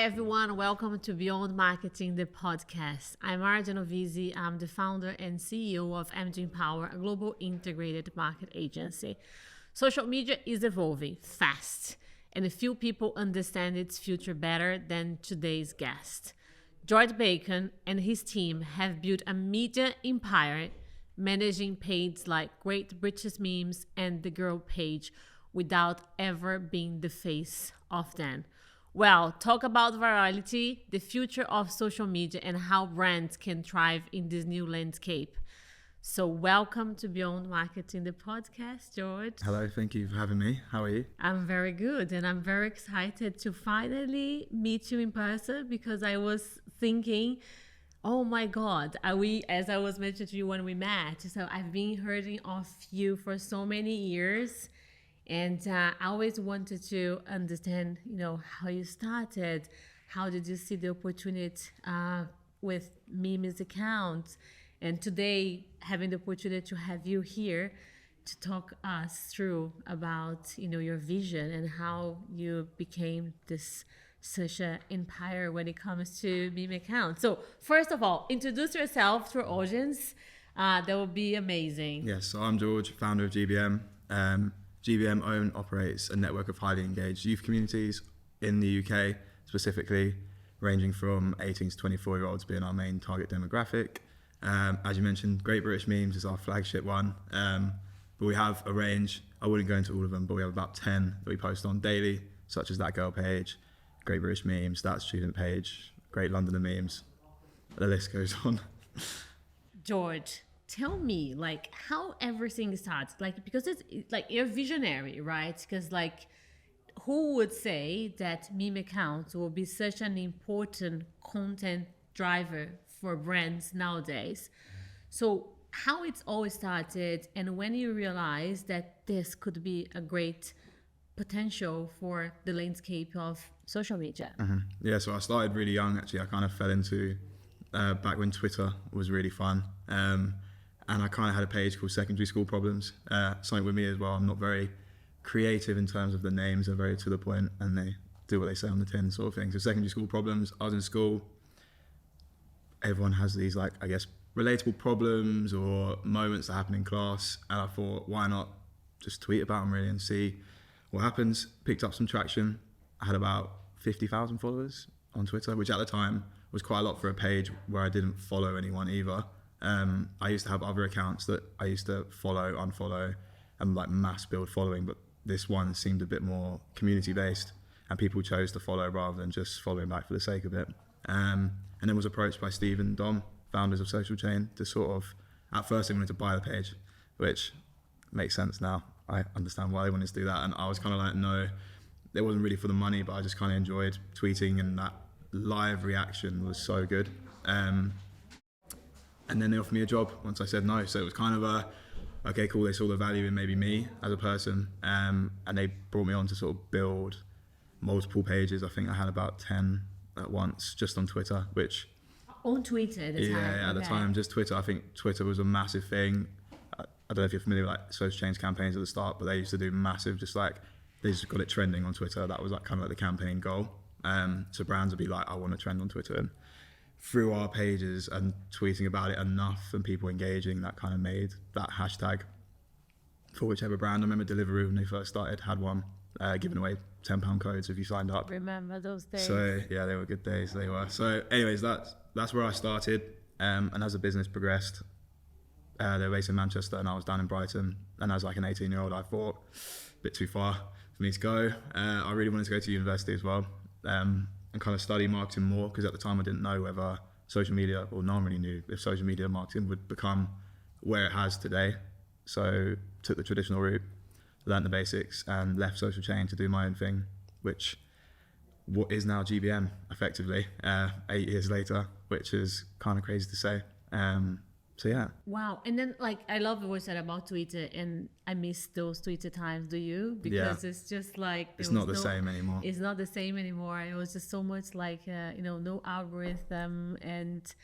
everyone. Welcome to Beyond Marketing, the podcast. I'm Maira Genovese. I'm the founder and CEO of MG Empower, a global integrated market agency. Social media is evolving fast, and a few people understand its future better than today's guest. George Bacon and his team have built a media empire, managing pages like Great British Memes and The Girl page without ever being the face of them. Well, talk about virality, the future of social media, and how brands can thrive in this new landscape. So welcome to Beyond Marketing, the podcast, George. Hello, thank you for having me. How are you? I'm very good, and I'm very excited to finally meet you in person because I was thinking, oh my God, as I was mentioning to you when we met, so I've been hearing of you for so many years. And I always wanted to understand, how you started. How did you see the opportunity with Mimi's account? And today, having the opportunity to have you here to talk us through about, your vision and how you became such an empire when it comes to Mimi account. So first of all, introduce yourself to our audience. That would be amazing. Yes, so I'm George, founder of GBM. GBM operates a network of highly engaged youth communities in the UK, specifically ranging from 18 to 24-year-olds being our main target demographic. As you mentioned, Great British Memes is our flagship one, but we have a range. I wouldn't go into all of them, but we have about 10 that we post on daily, such as That Girl page, Great British Memes, That Student page, Great Londoner Memes. The list goes on. George, tell me, how everything starts, because it's you're visionary, right? Because who would say that meme accounts will be such an important content driver for brands nowadays? So how it's all started, and when you realize that this could be a great potential for the landscape of social media? Mm-hmm. Yeah, so I started really young, actually. I kind of fell into back when Twitter was really fun. And I kind of had a page called Secondary School Problems. Something with me as well. I'm not very creative in terms of the names. They're very to the point and they do what they say on the tin sort of thing. So Secondary School Problems, I was in school. Everyone has these relatable problems or moments that happen in class. And I thought, why not just tweet about them really and see what happens. Picked up some traction. I had about 50,000 followers on Twitter, which at the time was quite a lot for a page where I didn't follow anyone either. I used to have other accounts that I used to follow, unfollow, and mass build following, but this one seemed a bit more community based, and people chose to follow rather than just following back for the sake of it. And then was approached by Steve and Dom, founders of Social Chain, to sort of, at first they wanted to buy the page, which makes sense now. I understand why they wanted to do that, and I was kind of no, it wasn't really for the money, but I just kind of enjoyed tweeting, and that live reaction was so good. And then they offered me a job once I said no. So it was kind of okay, cool. They saw the value in maybe me as a person. And they brought me on to sort of build multiple pages. I think I had about 10 at once just on Twitter, which... On Twitter at the time? Yeah, at the time, just Twitter. I think Twitter was a massive thing. I don't know if you're familiar with social change campaigns at the start, but they used to do massive, they just got it trending on Twitter. That was kind of the campaign goal. So brands would be I want to trend on Twitter. And through our pages and tweeting about it enough and people engaging, that kind of made that hashtag for whichever brand. I remember Deliveroo when they first started had one giving away £10 codes if you signed up. Remember those days? So yeah, they were good days. They were. So anyways, that's where I started. And as the business progressed, they were based in Manchester and I was down in Brighton. And as an 18-year-old, I thought a bit too far for me to go. I really wanted to go to university as well. And kind of study marketing more, because at the time I didn't know whether social media, or no one really knew if social media marketing would become where it has today. So took the traditional route, learned the basics, and left Social Chain to do my own thing, which what is now GBM effectively 8 years later, which is kind of crazy to say. So yeah. Wow. And then I love what you said about Twitter, and I miss those Twitter times. Do you? Because it's just it's not the same anymore. It's not the same anymore. It was just so much no algorithm, and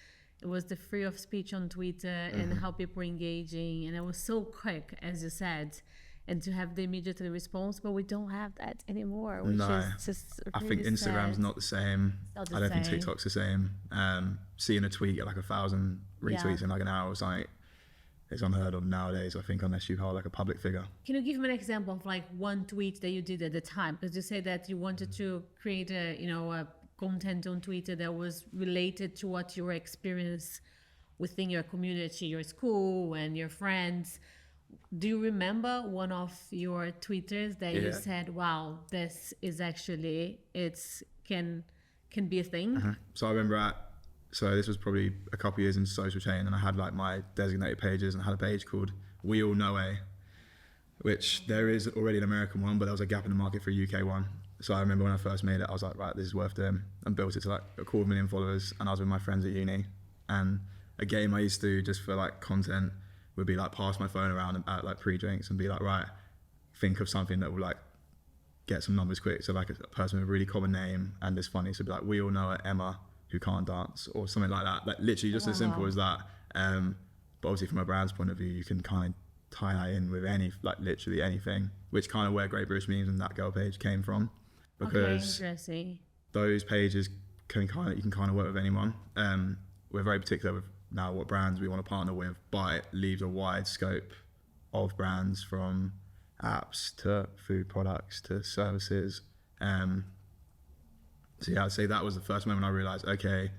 it was the free of speech on Twitter and how people were engaging, and it was so quick, as you said. and to have the immediate response, but we don't have that anymore, which No. is just I really think Instagram's sad. not the same. Not the I don't think same. TikTok's the same. Seeing a tweet get like 1,000 retweets Yeah. in like an hour or something is unheard of nowadays, I think, unless you hold like a public figure. Can you give me an example of like one tweet that you did at the time? Because you say that you wanted to create a content on Twitter that was related to what your experience within your community, your school, and your friends. Do you remember one of your Twitters that you Yeah. said, "Wow, this is actually can be a thing"? So I remember so this was probably a couple of years into social chain, and I had like my designated pages, and I had a page called We All Know A, which there is already an American one, but there was a gap in the market for a UK one. So I remember when I first made it, I was like, right, this is worth doing, and built it to like 250,000 followers. And I was with my friends at uni, and a game I used to do just for like content would be like pass my phone around at like pre-drinks and be like, right, think of something that will like get some numbers quick. So like a person with a really common name and it's funny. So it'd be like, we all know Emma who can't dance, or something like that. Like literally just as simple as that. But obviously from a brand's point of view, you can kind of tie that in with literally anything, which kind of where Great British Memes and That Girl page came from, because Interesting. those pages you can kind of work with anyone. We're very particular with now what brands we want to partner with, but it leaves a wide scope of brands, from apps to food products to services. So yeah, I'd say that was the first moment I realized, okay,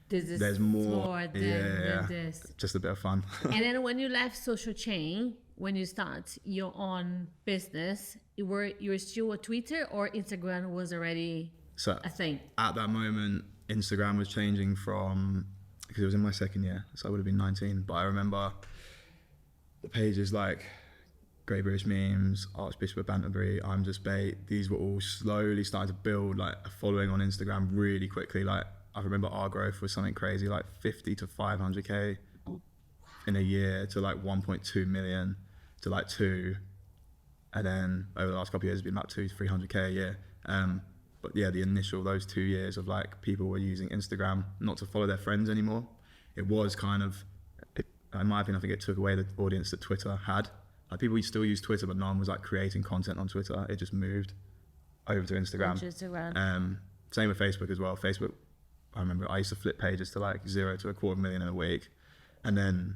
there's more than this. Just a bit of fun. And then when you left social chain, when you start your own business, you were still a Twitter, or Instagram was already So a thing? at that moment, Instagram was changing from, because it was in my second year, so I would have been 19, but I remember the pages like Great British Memes, Archbishop of Banterbury, I'm Just Bait, these were all slowly starting to build like a following on Instagram really quickly. Like I remember our growth was something crazy, like 50 to 500k in a year, to like 1.2 million to like 2, and then over the last couple of years it's been about 200 to 300k a year. But yeah, those 2 years of like people were using Instagram not to follow their friends anymore. It was kind of, in my opinion, I think it took away the audience that Twitter had. Like people still use Twitter, but no one was like creating content on Twitter. It just moved over to Instagram. Same with Facebook as well. Facebook, I remember I used to flip pages to like 0 to 250,000 in a week, and then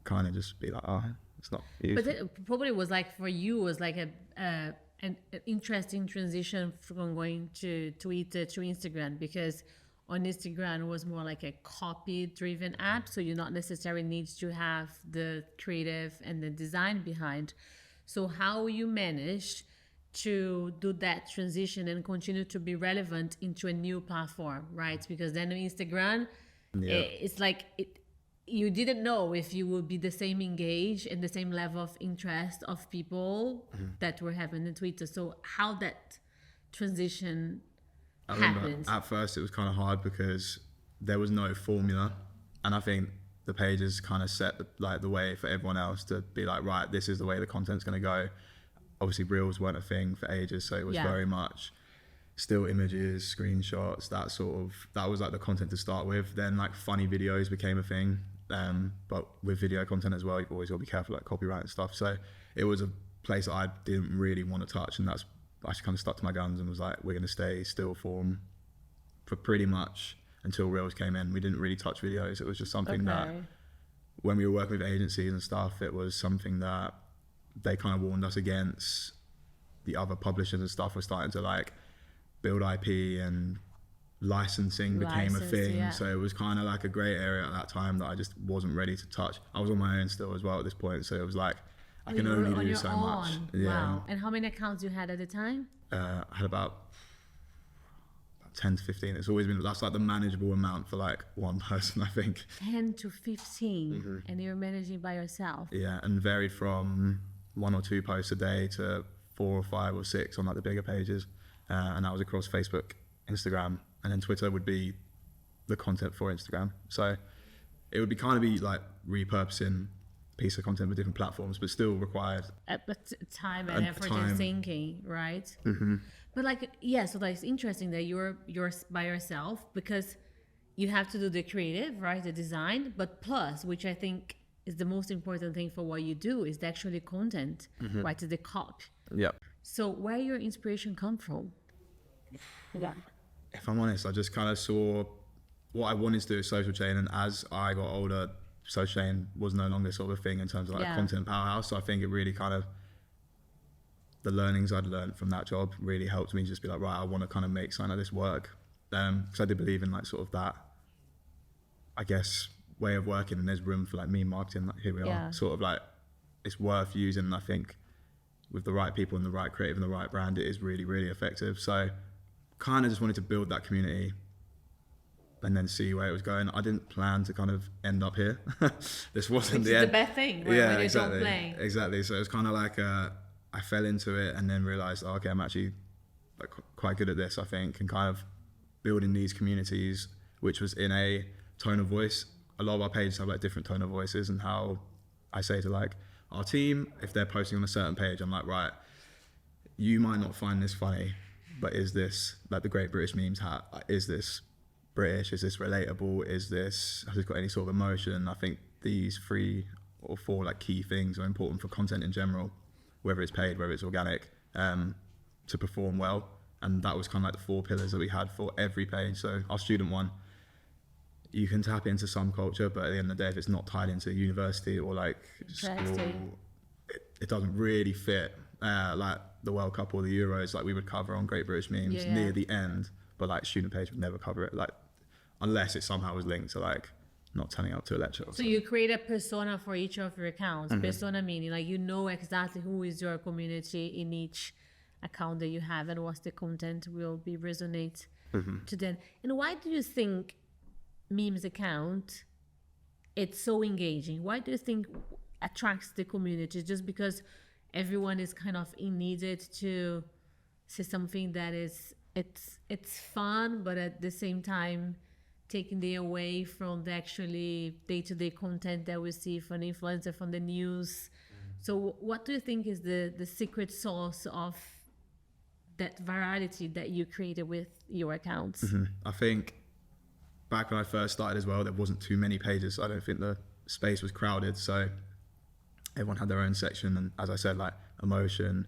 kind of just be like, oh, it's not used. But it probably was like, for you, was like an interesting transition from going to Twitter to Instagram, because on Instagram it was more like a copy driven app, so you not necessarily need to have the creative and the design behind. So how you managed to do that transition and continue to be relevant into a new platform, right? Because then on Instagram, it's like you didn't know if you would be the same engage and the same level of interest of people that were having on Twitter. So how that transition happened? At first it was kind of hard because there was no formula, and I think the pages kind of set the way for everyone else to be like, right, this is the way the content's going to go. Obviously reels weren't a thing for ages, so it was very much still images, screenshots, that was like the content to start with. Then like funny videos became a thing, but with video content as well, you've always got to be careful like copyright and stuff. So it was a place that I didn't really want to touch, and I just kind of stuck to my guns and was like, we're going to stay still form for pretty much until reels came in. We didn't really touch videos. It was just something that when we were working with agencies and stuff, it was something that they kind of warned us against. The other publishers and stuff were starting to like build IP, and licensing became a thing. Yeah. So it was kind of like a grey area at that time that I just wasn't ready to touch. I was on my own still as well at this point, so it was like I can only do so much. Yeah. Wow. And how many accounts you had at the time? I had about 10 to 15. It's always been, that's like the manageable amount for like one person, I think. 10 to 15, and you're managing by yourself. Yeah, and varied from 1 or 2 posts a day to 4 or 5 or 6 on like the bigger pages, and that was across Facebook, Instagram, and then Twitter would be the content for Instagram. So it would be like repurposing a piece of content for different platforms, but still required time and effort and thinking, right? But like, yeah, so that's interesting that you're by yourself, because you have to do the creative, right, the design, but plus, which I think is the most important thing for what you do is the actually content, right? The copy. Yeah. So where your inspiration come from? Yeah. If I'm honest, I just kind of saw what I wanted to do with social chain, and as I got older, social chain was no longer sort of a thing in terms of like a content powerhouse. So I think it really kind of, the learnings I'd learned from that job really helped me just be like, right, I want to kind of make something like this work. Because I did believe in like sort of that, I guess, way of working, and there's room for like meme marketing. Like here we are, sort of like it's worth using. And I think with the right people and the right creative and the right brand, it is really, really effective. So kind of just wanted to build that community and then see where it was going. I didn't plan to kind of end up here. This wasn't Which the is end. the best thing, right? Yeah, When you exactly. don't play. Exactly. So it was kind of like I fell into it and then realized, oh, okay, I'm actually like quite good at this, I think, and kind of building these communities, which was in a tone of voice. A lot of our pages have like different tone of voices, and how I say to like our team, if they're posting on a certain page, I'm like, right, you might not find this funny, but is this like the Great British Memes hat? Is this British? Is this relatable? Has it got any sort of emotion? I think these 3 or 4 like key things are important for content in general, whether it's paid, whether it's organic, to perform well. And that was kind of like the 4 pillars that we had for every page. So our student one, you can tap into some culture, but at the end of the day, if it's not tied into university or like school, it doesn't really fit. Like the World Cup or the Euros, like we would cover on Great British Memes near the end, but like student page would never cover it, like unless it somehow was linked to like not turning up to a lecture. So you create a persona for each of your accounts. Persona meaning like you know exactly who is your community in each account that you have, and what's the content will be resonate to them. And why do you think memes account it's so engaging? Why do you think attracts the community? Just because everyone is kind of in needed to see something that is it's fun, but at the same time taking the away from the actually day-to-day content that we see from the influencer, from the news. So what do you think is the secret sauce of that variety that you created with your accounts? I think back when I first started as well, there wasn't too many pages, so I don't think the space was crowded, so everyone had their own section. And as I said, like emotion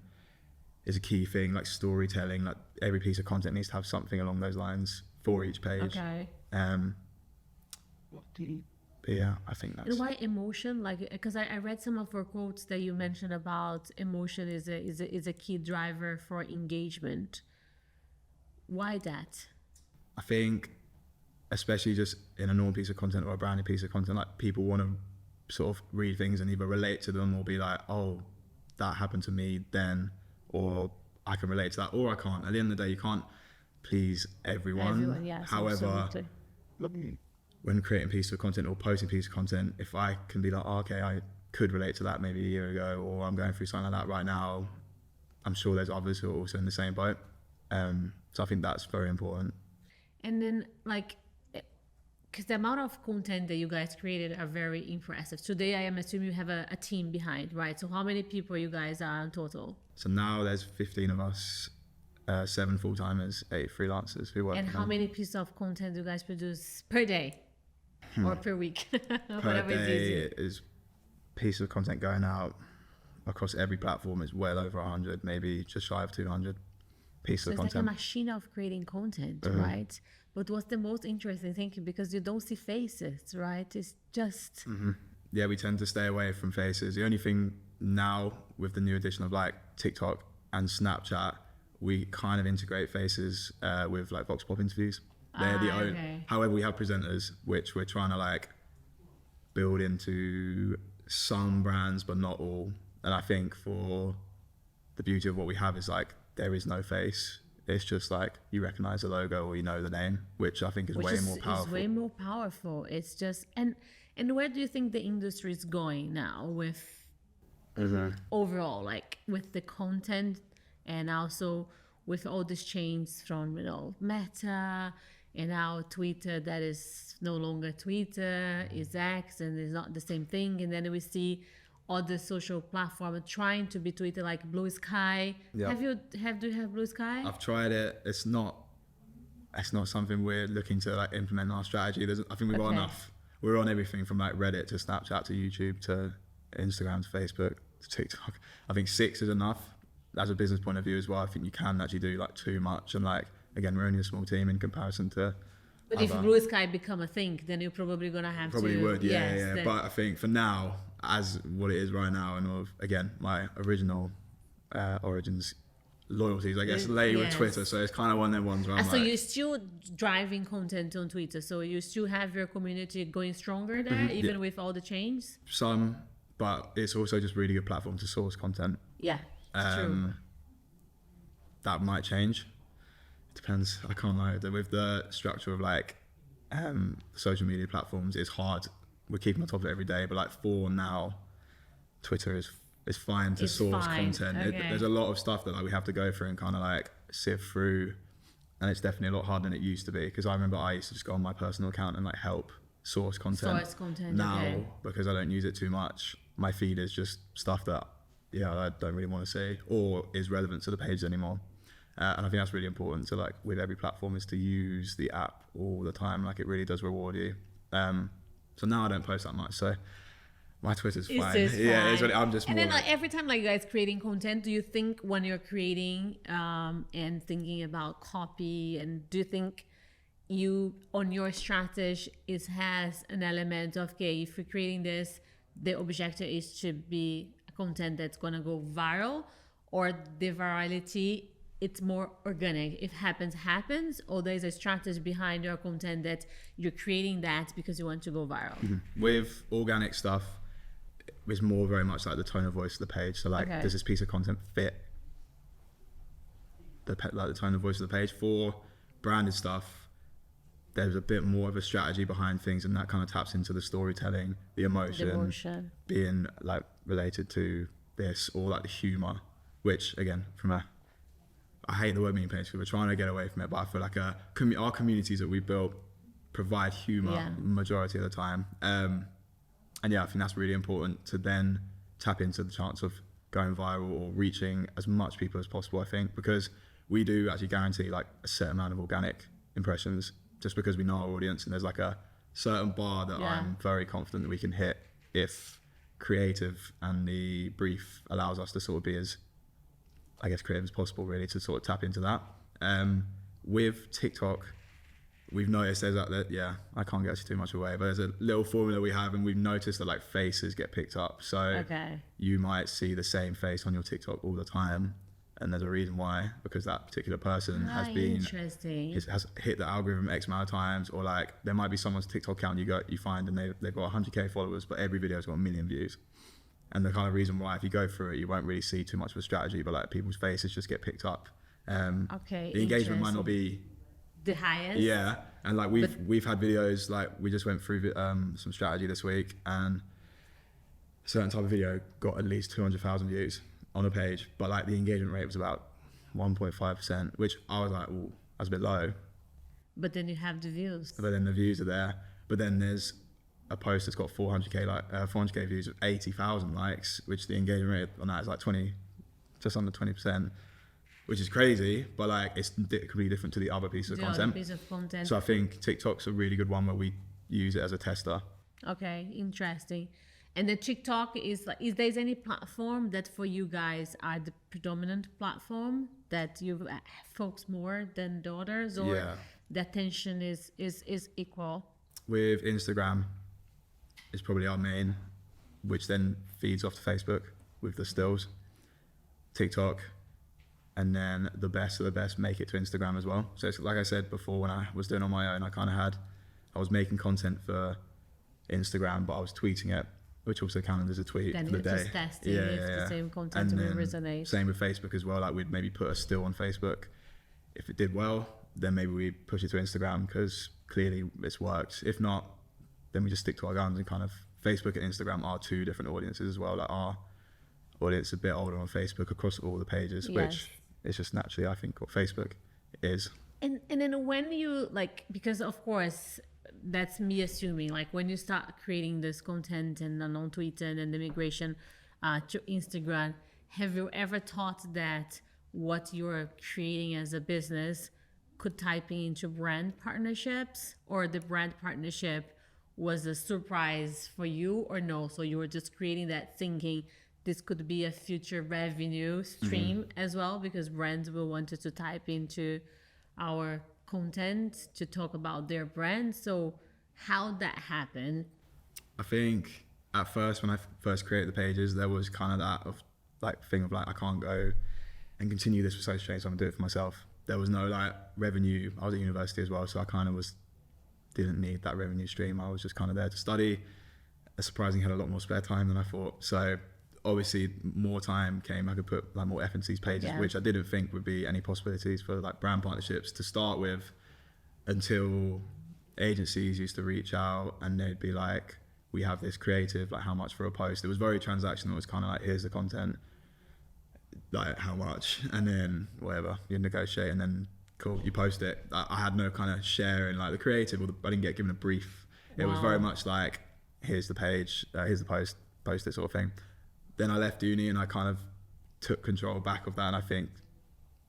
is a key thing, like storytelling, like every piece of content needs to have something along those lines for each page. Okay. But yeah, I think that's... And why emotion? Like, because I read some of your quotes that you mentioned about emotion is a key driver for engagement. Why that? I think, especially just in a normal piece of content or a branded piece of content, like people want to sort of read things and either relate to them or be like, oh, that happened to me then, or I can relate to that, or I can't. At the end of the day, you can't please everyone. Yes, however, when creating pieces of content or posting piece of content, if I can be like, oh, okay, I could relate to that maybe a year ago, or I'm going through something like that right now, I'm sure there's others who are also in the same boat. So I think that's very important. And then like, because the amount of content that you guys created are very impressive. Today, I am assuming you have a team behind, right? So how many people you guys are in total? So now there's 15 of us, 7 full-timers, 8 freelancers who work. And how many pieces of content do you guys produce per day or per week? Per day is piece of content going out across every platform is well over 100, maybe just shy of 200 pieces of content. It's like a machine of creating content, right? But what's the most interesting thing, because you don't see faces, right? It's just... Yeah, we tend to stay away from faces. The only thing now with the new addition of like TikTok and Snapchat, we kind of integrate faces with like Vox Pop interviews. They're the only... Okay. However, we have presenters, which we're trying to like build into some brands, but not all. And I think for the beauty of what we have is like, there is no face. It's just like you recognize the logo or you know the name, which I think is way more powerful. It's way more powerful. It's just, and where do you think the industry is going now with overall, like with the content and also with all these changes from, you know, Meta and now Twitter that is no longer Twitter, is X and it's not the same thing. And then we see other social platforms trying to be Twitter, like Blue Sky. Yep. Do you have Blue Sky? I've tried it. It's not something we're looking to like implement in our strategy. I think we've got enough. we're on everything from like Reddit to Snapchat to YouTube to Instagram to Facebook to TikTok. I think 6 is enough as a business point of view as well. I think you can actually do like too much, and like again, we're only a small team in comparison to. But if Blue Sky become a thing, then you're probably gonna have probably to. Would, yeah. But I think for now, as what it is right now, and again, my original origins, loyalties, I guess, lay with Twitter. So it's kind of one of them ones where I'm so you're still driving content on Twitter. So you still have your community going stronger there, even with all the changes. Some, but it's also just really good platform to source content. Yeah, it's true. That might change. Depends. I can't lie. With the structure of like social media platforms, it's hard. We're keeping on top of it every day, but like for now, Twitter is fine to source content. Okay. There's a lot of stuff that like we have to go through and kind of like sift through, and it's definitely a lot harder than it used to be. Because I remember I used to just go on my personal account and like help source content. Now, because I don't use it too much, my feed is just stuff that I don't really want to see or is relevant to the page anymore. And I think that's really important to like with every platform is to use the app all the time. Like it really does reward you. So now I don't post that much. So my Twitter's fine. Yeah, it's really, I'm just. And then like every time like you guys creating content, do you think when you're creating and thinking about copy, and do you think you on your strategy has an element of okay, if you're creating this, the objective is to be content that's gonna go viral, or the virality? It's more organic. If happens, or there's a strategy behind your content that you're creating that because you want to go viral. With organic stuff, it's more very much like the tone of voice of the page. So like, does this piece of content fit the tone of voice of the page? For branded stuff, there's a bit more of a strategy behind things, and that kind of taps into the storytelling, the emotion. Being like related to this, or like the humor, which again, I hate the word meme page because we're trying to get away from it, but I feel like our communities that we built provide humor majority of the time. And I think that's really important to then tap into the chance of going viral or reaching as much people as possible, I think, because we do actually guarantee like a certain amount of organic impressions just because we know our audience, and there's like a certain bar that I'm very confident that we can hit if creative and the brief allows us to sort of be as, I guess, creative as possible, really, to sort of tap into that. With TikTok, we've noticed there's I can't get too much away, but there's a little formula we have, and we've noticed that like faces get picked up. So you might see the same face on your TikTok all the time, and there's a reason why, because that particular person has hit the algorithm X amount of times, or like there might be someone's TikTok account you find and they've got 100k followers, but every video's got 1 million views. And the kind of reason why, if you go through it, you won't really see too much of a strategy, but like people's faces just get picked up. The engagement might not be the highest. Yeah, and like we've had videos, like we just went through some strategy this week, and a certain type of video got at least 200,000 views on a page, but like the engagement rate was about 1.5%, which I was like, ooh, that's a bit low. But then you have the views. But then the views are there. But then there's a post that's got 400k views with 80,000 likes, which the engagement rate on that is like just under 20%, which is crazy. But like it's completely different to the other piece of content. So I think TikTok's a really good one where we use it as a tester. Okay, interesting. And the TikTok is like, is there any platform that for you guys are the predominant platform that you focus more than the others, or the attention is equal? With Instagram, is probably our main, which then feeds off to Facebook with the stills, TikTok, and then the best of the best make it to Instagram as well. So it's, like I said before, when I was doing on my own, I was making content for Instagram, but I was tweeting it, which also counted as a tweet then for the day. Just testing if the same content will resonate. Same with Facebook as well. Like we'd maybe put a still on Facebook. If it did well, then maybe we push it to Instagram because clearly it's worked. If not, then we just stick to our guns, and kind of Facebook and Instagram are two different audiences as well. Like our audience is a bit older on Facebook across all the pages, which is just naturally, I think, what Facebook is. And then when you like, because of course that's me assuming, like when you start creating this content and then on Twitter and then the migration to Instagram, have you ever thought that what you're creating as a business could type into brand partnerships, or the brand partnership was a surprise for you or no? So you were just creating that thinking this could be a future revenue stream as well, because brands will want to type into our content to talk about their brand. So how that happened? I think at first, when I first created the pages, there was kind of that thing of I can't go and continue this for social change, so I'm gonna do it for myself. There was no revenue. I was at university as well, so I kind of didn't need that revenue stream. I was just kind of there to study. Surprisingly, had a lot more spare time than I thought. So obviously, more time came. I could put more F&C's pages, which I didn't think would be any possibilities for brand partnerships to start with, until agencies used to reach out and they'd be like, we have this creative, how much for a post? It was very transactional. It was kind of here's the content, how much, and then whatever, you negotiate, and then cool, you post it. I had no kind of share in the creative, I didn't get given a brief. It was very much here's the page, here's the post it sort of thing. Then I left uni and I kind of took control back of that, and I think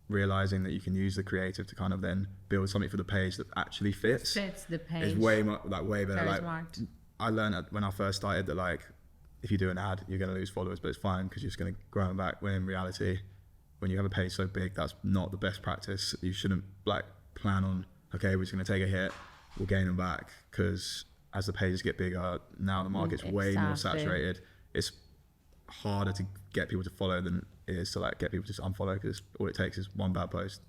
realizing that you can use the creative to kind of then build something for the page that actually fits the page is way way better. Very smart. I learned when I first started that if you do an ad, you're going to lose followers, but it's fine because you're just going to grow them back. When in reality, when you have a page so big, that's not the best practice. You shouldn't plan on, okay, we're just going to take a hit, we'll gain them back, because as the pages get bigger, now the market's way more saturated. It's harder to get people to follow than it is to get people to unfollow, because all it takes is one bad post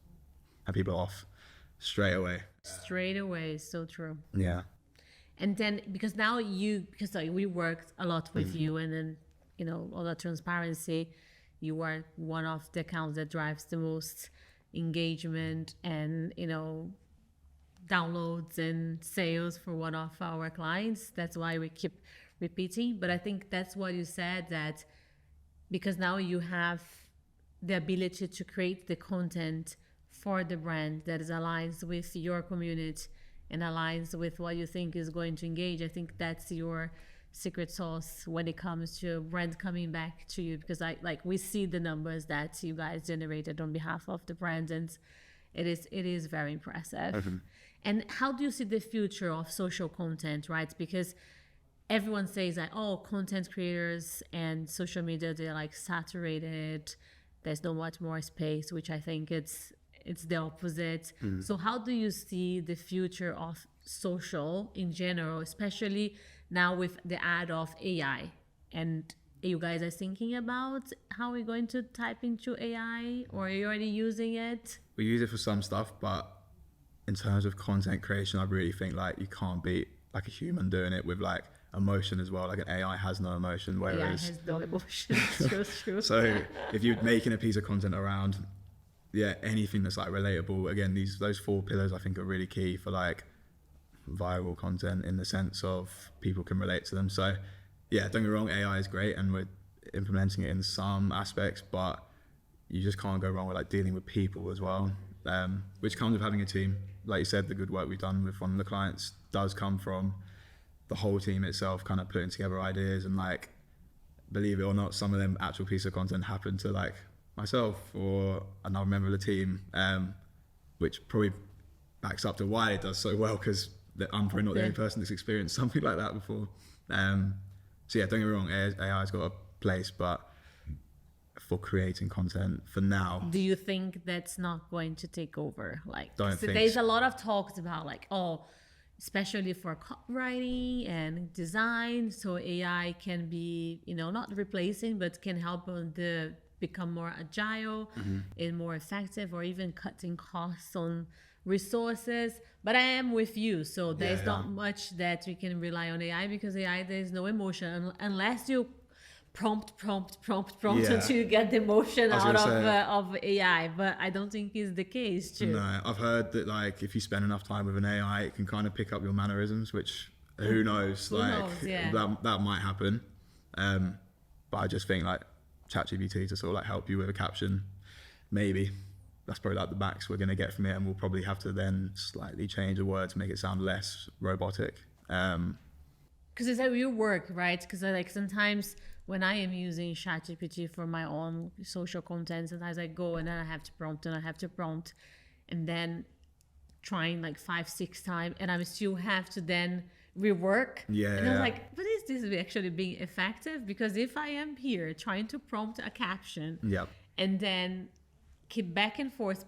and people are off straight away. So true. Yeah. And then because we worked a lot with you, and then all that transparency, you are one of the accounts that drives the most engagement and downloads and sales for one of our clients. That's why we keep repeating. But I think that's what you said, that because now you have the ability to create the content for the brand that is aligns with your community and aligns with what you think is going to engage. I think that's your secret sauce when it comes to brand coming back to you, because we see the numbers that you guys generated on behalf of the brand, and it is very impressive. Mm-hmm. And how do you see the future of social content, right? Because everyone says content creators and social media, they're saturated, there's not much more space, which I think it's the opposite. Mm. So how do you see the future of social in general, especially now with the add of AI? And you guys are thinking about how we're going to type into AI, or are you already using it? We use it for some stuff, but in terms of content creation, I really think you can't beat a human doing it with emotion as well. An AI has no emotion, whereas AI has no emotion. True. So if you're making a piece of content around anything that's relatable, again, those 4 pillars I think are really key for viral content, in the sense of people can relate to them. So don't get me wrong, AI is great and we're implementing it in some aspects, but you just can't go wrong with dealing with people as well, which comes with having a team. Like you said, the good work we've done with one of the clients does come from the whole team itself kind of putting together ideas, and believe it or not, some of them actual piece of content happened to myself or another member of the team, which probably backs up to why it does so well, because I'm probably not the only person that's experienced something like that before. Don't get me wrong, AI's got a place, but for creating content for now. Do you think that's not going to take over? Don't think there's a lot of talks about especially for copywriting and design, so AI can be not replacing, but can help become more agile and more effective, or even cutting costs on resources. But I am with you, so there's not much that we can rely on AI, because AI, there's no emotion unless you prompt until you get the emotion out of AI. But I don't think it's the case too. No, I've heard that if you spend enough time with an AI, it can kind of pick up your mannerisms, which who knows? That might happen. But I just think ChatGPT to sort of help you with a caption, maybe that's probably the max we're going to get from it, and we'll probably have to then slightly change a word to make it sound less robotic. Because it's how you work, right? Because sometimes when I am using ChatGPT for my own social content, sometimes I go and then I have to prompt and then trying 5-6 times, and I still have to then rework. Yeah, And I was yeah. like, but is this actually being effective? Because if I am here trying to prompt a caption Yep. and then keep back and forth,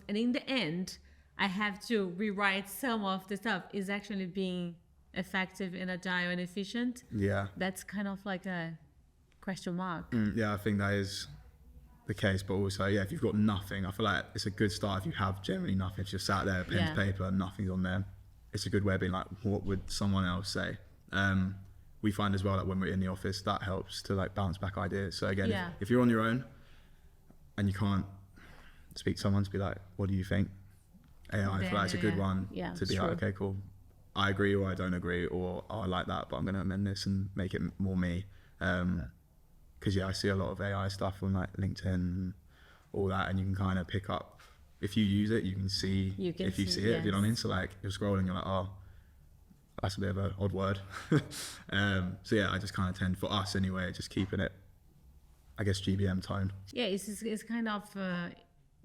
and in the end, I have to rewrite some of the stuff, is actually being effective and agile and efficient. Yeah. That's kind of like a question mark. Yeah, I think that is the case, but also, yeah, if you've got nothing, I feel like it's a good start if you have generally nothing. If you're sat there, pen Yeah. to paper, nothing's on there, it's a good way of being like, what would someone else say? We find as well that when we're in the office, that helps to like bounce back ideas. So again, Yeah. if you're on your own and you can't speak to someone to be like, what do you think? AI, I feel like it's a good one to be like, okay, cool, I agree or I don't agree, or oh, I like that, but I'm going to amend this and make it more me. Because I see a lot of AI stuff on like LinkedIn and all that, and you can kind of pick up, if you use it, you can see if you see it, you know what I mean? So like you're scrolling, you're like, oh, that's a bit of an odd word. So yeah, I just kind of tend, for us anyway, just keeping it, I guess, GBM tone. Yeah, it's kind of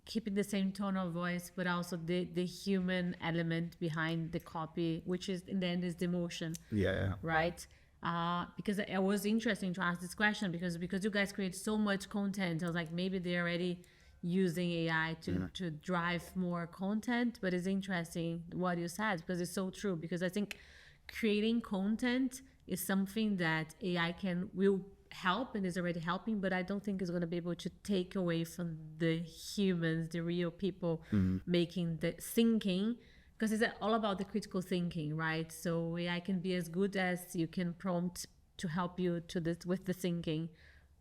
keeping the same tone of voice, but also the human element behind the copy, which is in the end is the emotion. Yeah. Right? Because it was interesting to ask this question because you guys create so much content. I was like, maybe they're already using AI to drive more content, but it's interesting what you said because it's so true. Because I think creating content is something that AI will help and is already helping, but I don't think it's going to be able to take away from the humans, the real people making the thinking. Because it's all about the critical thinking, right? So AI can be as good as you can prompt to help you with the thinking.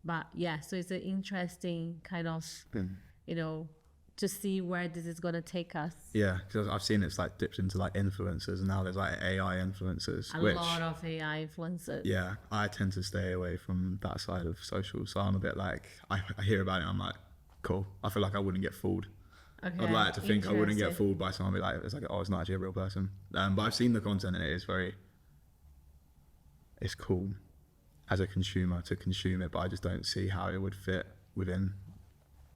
But yeah, so it's an interesting kind of, to see where this is going to take us. Yeah, because I've seen it's like dipped into like influencers, and now there's like AI influencers. A lot of AI influencers. Yeah, I tend to stay away from that side of social. So I'm a bit like, I hear about it, I'm like, cool. I feel like I wouldn't get fooled. Okay, I'd like to think I wouldn't get fooled by someone be like, it's like, oh, it's not actually a real person. But I've seen the content and it's cool as a consumer to consume it, but I just don't see how it would fit within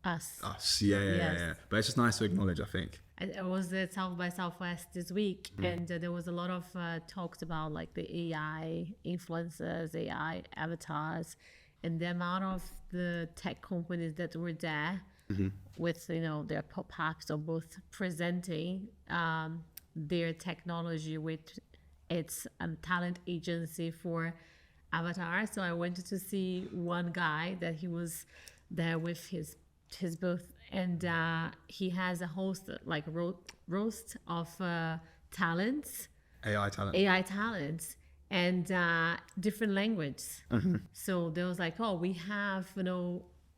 us. Yeah. But it's just nice to acknowledge, I think. I was at South by Southwest this week, and there was a lot of talks about like the AI influencers, AI avatars, and the amount of the tech companies that were there with their pop-ups or both presenting their technology with its talent agency for avatars. So I wanted to see one guy that he was there with his booth, and he has a roast of talents, AI talents, and different languages. So there was like, oh, we have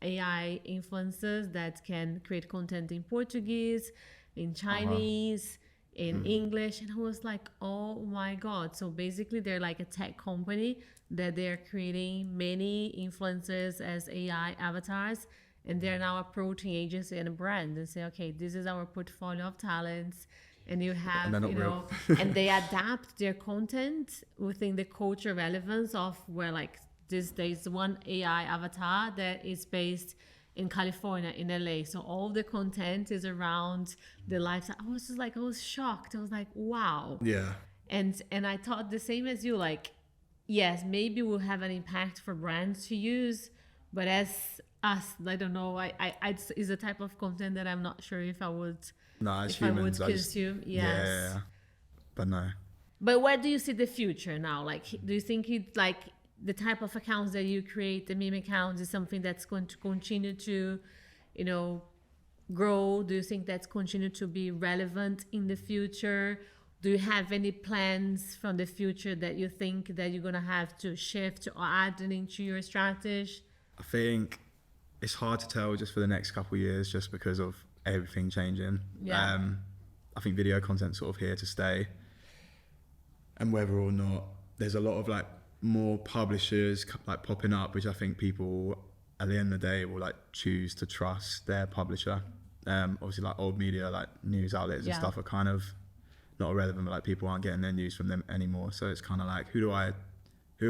AI influencers that can create content in Portuguese, in Chinese, in English, and I was like, oh my god. So basically they're like a tech company that they're creating many influencers as AI avatars, and they're now approaching agency and a brand and say, okay, this is our portfolio of talents, and you have, and they adapt their content within the culture relevance of where like there's one AI avatar that is based in California, in LA. So all the content is around the lifestyle. I was shocked. I was like, wow. Yeah. And I thought the same as you, like, yes, maybe we'll have an impact for brands to use, but as us, I don't know. It's a type of content that I'm not sure if I would. No, as if humans, I would consume. Yes. Yeah. But no. But where do you see the future now? Like, do you think it's like the type of accounts that you create, the meme accounts, is something that's going to continue to, grow? Do you think that's continue to be relevant in the future? Do you have any plans from the future that you think that you're going to have to shift or add into your strategy? I think it's hard to tell just for the next couple of years, just because of everything changing. Yeah. I think video content's sort of here to stay, and whether or not there's a lot of like more publishers like popping up, which I think people at the end of the day will like choose to trust their publisher. Obviously like old media, like news outlets and stuff are kind of not irrelevant, but like people aren't getting their news from them anymore. So it's kind of like, who have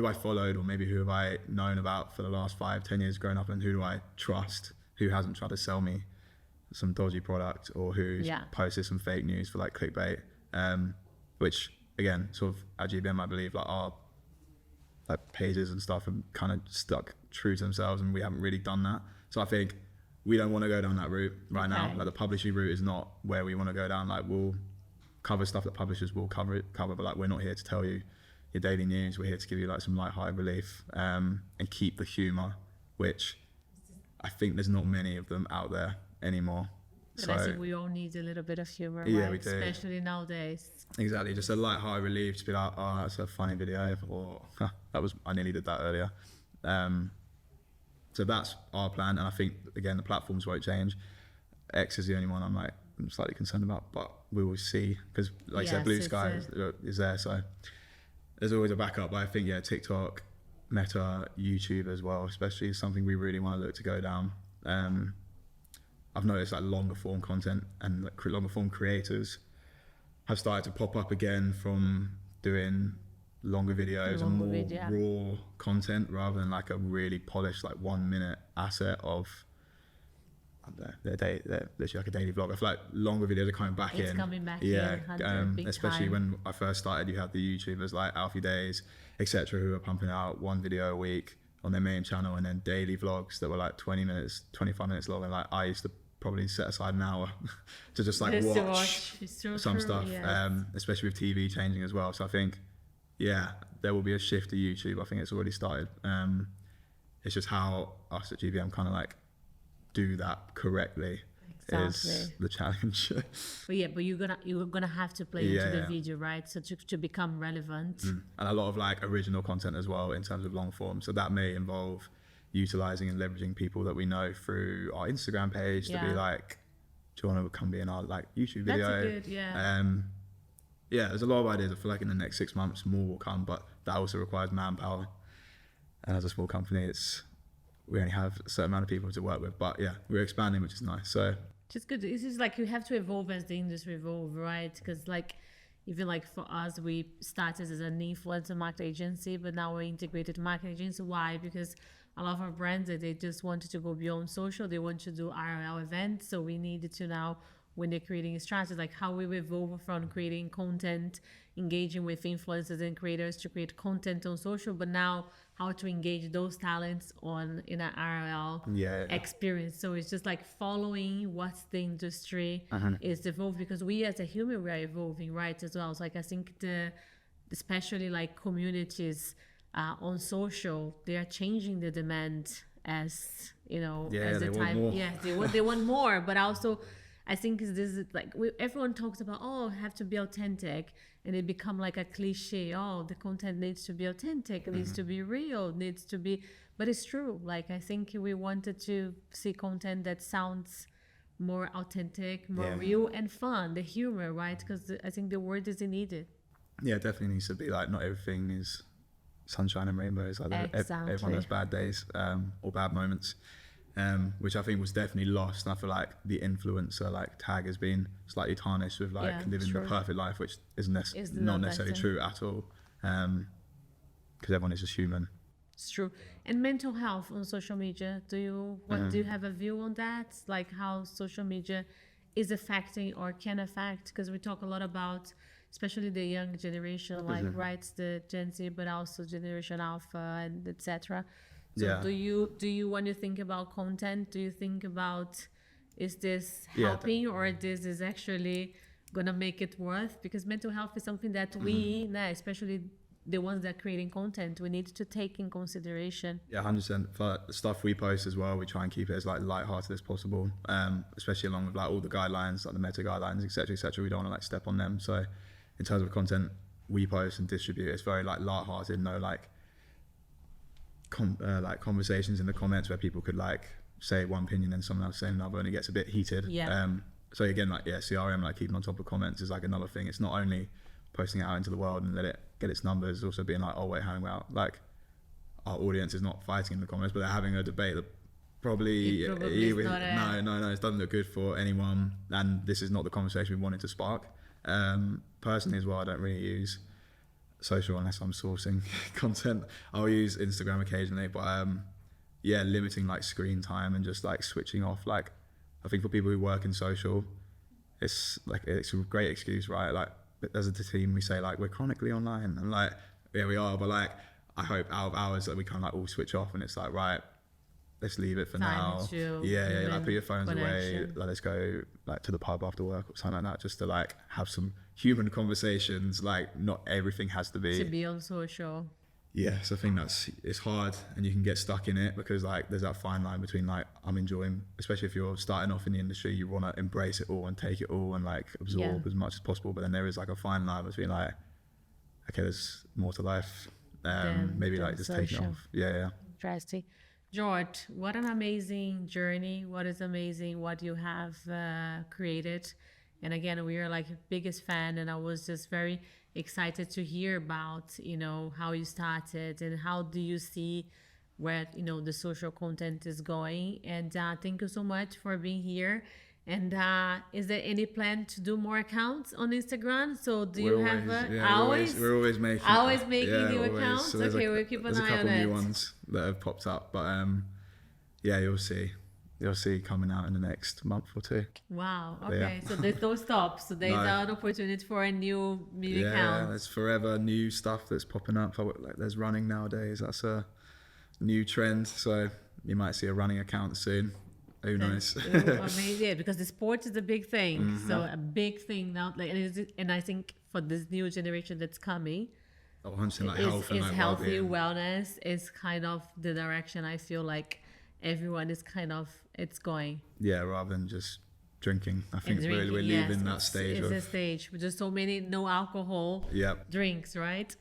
I followed, or maybe who have I known about for the last 5-10 years growing up, and who do I trust, who hasn't tried to sell me some dodgy product, or who's posted some fake news for like clickbait, which again, sort of at GBM, I believe like our like pages and stuff have kind of stuck true to themselves, and we haven't really done that. So I think we don't want to go down that route right now. Like the publishing route is not where we want to go down. Like we'll cover stuff that publishers will cover, but like we're not here to tell you your daily news. We're here to give you like some light-hearted relief, and keep the humour, which I think there's not many of them out there anymore. But so I think we all need a little bit of humor, yeah, right? we do. Especially nowadays. Exactly, just a light-hearted relief to be like, oh, that's a funny video, or I nearly did that earlier. So that's our plan, and I think again the platforms won't change. X is the only one I'm slightly concerned about, but we will see, because like you said, blue sky is there, so there's always a backup. But I think TikTok, Meta, YouTube as well, especially, is something we really want to look to go down. I've noticed like longer form content and like longer form creators have started to pop up again from doing longer videos and more raw content rather than like a really polished like 1 minute asset of their day, they're literally like a daily vlog. I feel like longer videos are coming back in. It's coming back in, especially when I first started, you had the YouTubers like Alfie Days, etc., who were pumping out 1 video a week on their main channel, and then daily vlogs that were like 20 minutes, 25 minutes long. And like I used to probably set aside an hour to just like watch some stuff, especially with TV changing as well. So I think, there will be a shift to YouTube. I think it's already started. It's just how us at GBM kind of like do that correctly is the challenge. But you're gonna have to play into the video, right? So to become relevant. And a lot of like original content as well in terms of long form. So that may involve utilizing and leveraging people that we know through our Instagram page to be like, do you want to come be in our like YouTube video? That's good, there's a lot of ideas. I feel like in the next 6 months more will come, but that also requires manpower. And as a small company, we only have a certain amount of people to work with, but we're expanding, which is nice. So it's good. It's just like you have to evolve as the industry evolves, right? Because like even like for us, we started as an influencer marketing agency, but now we're integrated marketing agency. Why? Because a lot of our brands, they just wanted to go beyond social. They want to do IRL events. So we needed to now, when they're creating strategies, like how we evolve from creating content, engaging with influencers and creators to create content on social, but now how to engage those talents in an IRL experience. So it's just like following what the industry is evolving, because we as a human, we are evolving, right, as well. So like I think especially like communities on social, they are changing the demand as, as the time. They want more, but also I think this is like everyone talks about, have to be authentic, and it become like a cliche. The content needs to be authentic, needs to be real, needs to be, but it's true. Like I think we wanted to see content that sounds more authentic, more real and fun, the humor, right? Because I think the word is needed. Yeah, it definitely needs to be like not everything is sunshine and rainbows. Like everyone has bad days or bad moments. Which I think was definitely lost, and I feel like the influencer like tag has been slightly tarnished with like living the perfect life, which isn't not necessarily true at all, because everyone is just human. It's true. And mental health on social media, do you have a view on that, like how social media is affecting or can affect? Because we talk a lot about especially the young generation, like the Gen Z, but also Generation Alpha and etc. So do you when you think about content, do you think about, is this helping or this is actually gonna make it worth? Because mental health is something that we, especially the ones that are creating content, we need to take in consideration. 100%. For the stuff we post as well, we try and keep it as like lighthearted as possible, especially along with like all the guidelines, like the meta guidelines, etc. We don't want to like step on them. So in terms of content we post and distribute, it's very like lighthearted, no like conversations in the comments where people could like say one opinion and someone else say another, and it gets a bit heated. So again, like CRM, like keeping on top of comments is like another thing. It's not only posting it out into the world and let it get its numbers, it's also being like, hang out, like our audience is not fighting in the comments, but they're having a debate that probably no, it doesn't look good for anyone, and this is not the conversation we wanted to spark. Personally as well, I don't really use social unless I'm sourcing content. I'll use Instagram occasionally, but limiting like screen time and just like switching off. Like I think for people who work in social, it's a great excuse, right? Like as a team, we say like we're chronically online, and like yeah, we are, but like I hope out of hours that we kind of like all switch off, and it's like right, let's leave it for now. Yeah, like put your phones away, like let's go like to the pub after work or something like that, just to like have some human conversations. Like not everything has to be on social. Yeah, so I think it's hard, and you can get stuck in it because like there's that fine line between like I'm enjoying, especially if you're starting off in the industry, you want to embrace it all and take it all and like absorb as much as possible, but then there is like a fine line between like, okay, there's more to life, maybe like just taking it off. Yeah. Interesting. George, what an amazing journey. What is amazing what you have created. And again, we are like biggest fan, and I was just very excited to hear about, you know, how you started and how do you see where, you know, the social content is going. And thank you so much for being here. And is there any plan to do more accounts on Instagram? So do you have we're always making new accounts? So okay, we'll keep an eye on it. There's a couple new ones that have popped up, but yeah, you'll see coming out in the next month or two. Wow. Okay. So there's no stop. So there's an opportunity for a new account. Yeah, there's forever new stuff that's popping up. Like there's running nowadays. That's a new trend. So you might see a running account soon. Who knows? Amazing. Because the sport is a big thing. So a big thing now. Like, and I think for this new generation that's coming, like health and like healthy wellness is kind of the direction I feel like everyone is kind of it's going. Yeah, rather than just drinking. I think we're leaving that stage. It's a stage with just so many no alcohol drinks, right?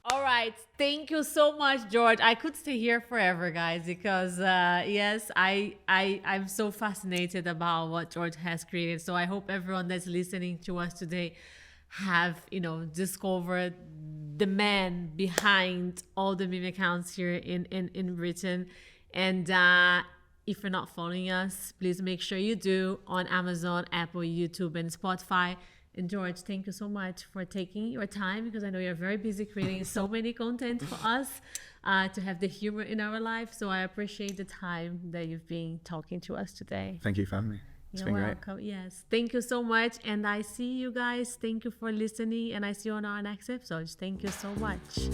All right, thank you so much, George. I could stay here forever, guys, because yes, I'm so fascinated about what George has created. So I hope everyone that's listening to us today have, you know, discovered the man behind all the meme accounts here in Britain. And if you're not following us, please make sure you do on Amazon, Apple, YouTube, and Spotify. And George, thank you so much for taking your time, because I know you're very busy creating so many content for us to have the humor in our life. So I appreciate the time that you've been talking to us today. Thank you for having me. It's been welcome. Great. Yes. Thank you so much. And I see you guys. Thank you for listening. And I see you on our next episode. Thank you so much.